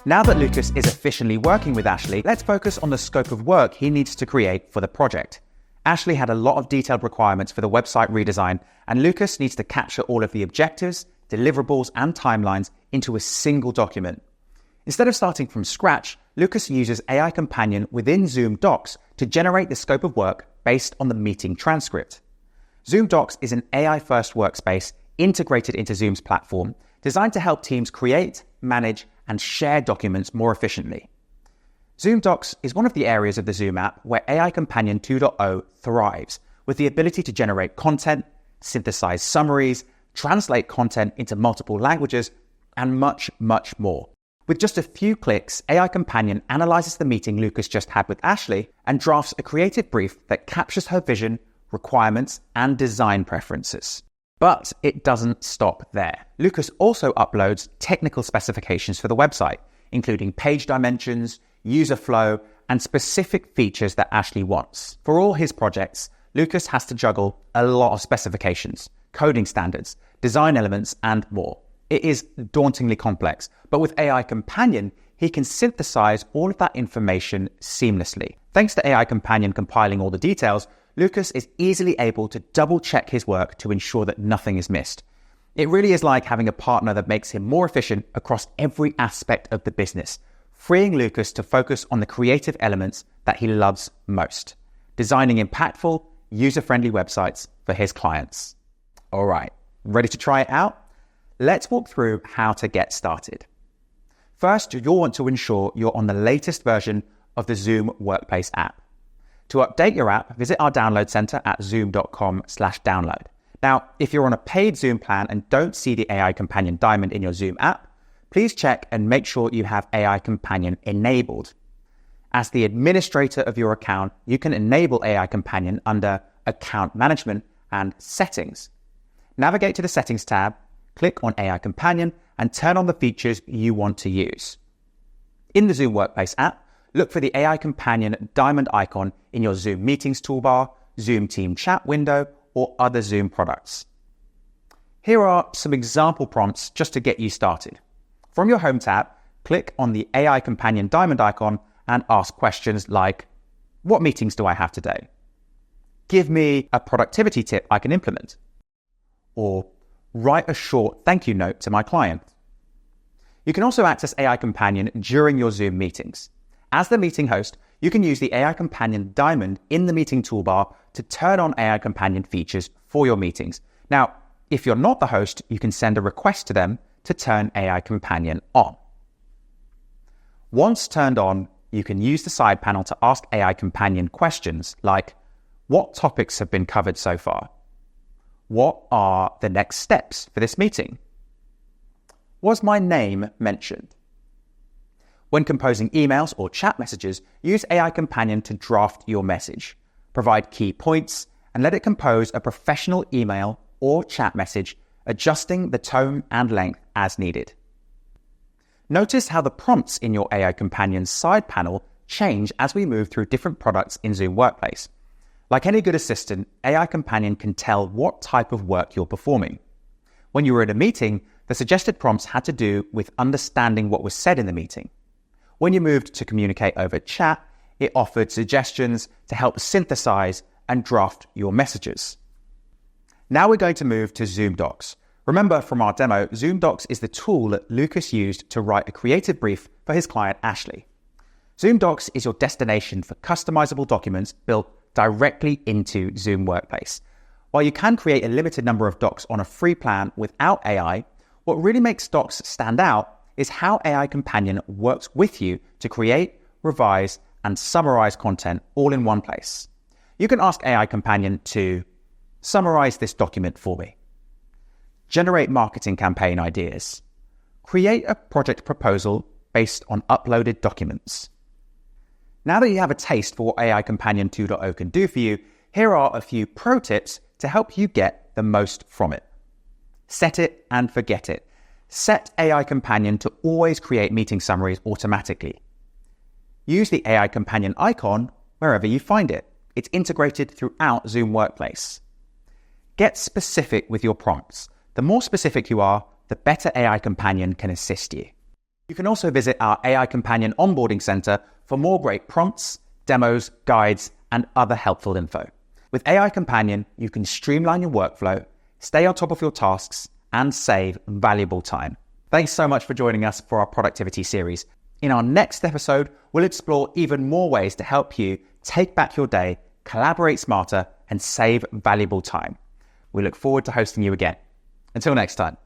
Now that Lucas is officially working with Ashley, let's focus on the scope of work he needs to create for the project. Ashley had a lot of detailed requirements for the website redesign, and Lucas needs to capture all of the objectives, deliverables, and timelines into a single document. Instead of starting from scratch, Lucas uses AI Companion within Zoom Docs to generate the scope of work based on the meeting transcript. Zoom Docs is an AI-first workspace integrated into Zoom's platform, designed to help teams create, manage, and share documents more efficiently. Zoom Docs is one of the areas of the Zoom app where AI Companion 2.0 thrives, with the ability to generate content, synthesize summaries, translate content into multiple languages, and much, much more. With just a few clicks, AI Companion analyzes the meeting Lucas just had with Ashley and drafts a creative brief that captures her vision, requirements, and design preferences. But it doesn't stop there. Lucas also uploads technical specifications for the website, including page dimensions, user flow, and specific features that Ashley wants. For all his projects, Lucas has to juggle a lot of specifications, coding standards, design elements, and more. It is dauntingly complex, but with AI Companion, he can synthesize all of that information seamlessly. Thanks to AI Companion compiling all the details, Lucas is easily able to double-check his work to ensure that nothing is missed. It really is like having a partner that makes him more efficient across every aspect of the business, freeing Lucas to focus on the creative elements that he loves most, designing impactful, user-friendly websites for his clients. All right, ready to try it out? Let's walk through how to get started. First, you'll want to ensure you're on the latest version of the Zoom Workplace app. To update your app, visit our download center at zoom.com/download. Now, if you're on a paid Zoom plan and don't see the AI Companion diamond in your Zoom app, please check and make sure you have AI Companion enabled. As the administrator of your account, you can enable AI Companion under Account Management and Settings. Navigate to the Settings tab, click on AI Companion, and turn on the features you want to use. In the Zoom Workplace app, look for the AI Companion diamond icon in your Zoom Meetings toolbar, Zoom Team Chat window, or other Zoom products. Here are some example prompts just to get you started. From your Home tab, click on the AI Companion diamond icon and ask questions like, what meetings do I have today? Give me a productivity tip I can implement. Or write a short thank you note to my client. You can also access AI Companion during your Zoom meetings. As the meeting host, you can use the AI Companion diamond in the meeting toolbar to turn on AI Companion features for your meetings. Now, if you're not the host, you can send a request to them to turn AI Companion on. Once turned on, you can use the side panel to ask AI Companion questions like, what topics have been covered so far? What are the next steps for this meeting? Was my name mentioned? When composing emails or chat messages, use AI Companion to draft your message. Provide key points and let it compose a professional email or chat message, adjusting the tone and length as needed. Notice how the prompts in your AI Companion side panel change as we move through different products in Zoom Workplace. Like any good assistant, AI Companion can tell what type of work you're performing. When you were in a meeting, the suggested prompts had to do with understanding what was said in the meeting. When you moved to communicate over chat, it offered suggestions to help synthesize and draft your messages. Now we're going to move to Zoom Docs. Remember from our demo, Zoom Docs is the tool that Lucas used to write a creative brief for his client, Ashley. Zoom Docs is your destination for customizable documents built directly into Zoom Workplace. While you can create a limited number of docs on a free plan without AI, what really makes Docs stand out is how AI Companion works with you to create, revise, and summarize content all in one place. You can ask AI Companion to summarize this document for me, generate marketing campaign ideas, create a project proposal based on uploaded documents. Now that you have a taste for what AI Companion 2.0 can do for you, here are a few pro tips to help you get the most from it. Set it and forget it. Set AI Companion to always create meeting summaries automatically. Use the AI Companion icon wherever you find it. It's integrated throughout Zoom Workplace. Get specific with your prompts. The more specific you are, the better AI Companion can assist you. You can also visit our AI Companion onboarding center for more great prompts, demos, guides, and other helpful info. With AI Companion, you can streamline your workflow, stay on top of your tasks, and save valuable time. Thanks so much for joining us for our productivity series. In our next episode, we'll explore even more ways to help you take back your day, collaborate smarter, and save valuable time. We look forward to hosting you again. Until next time.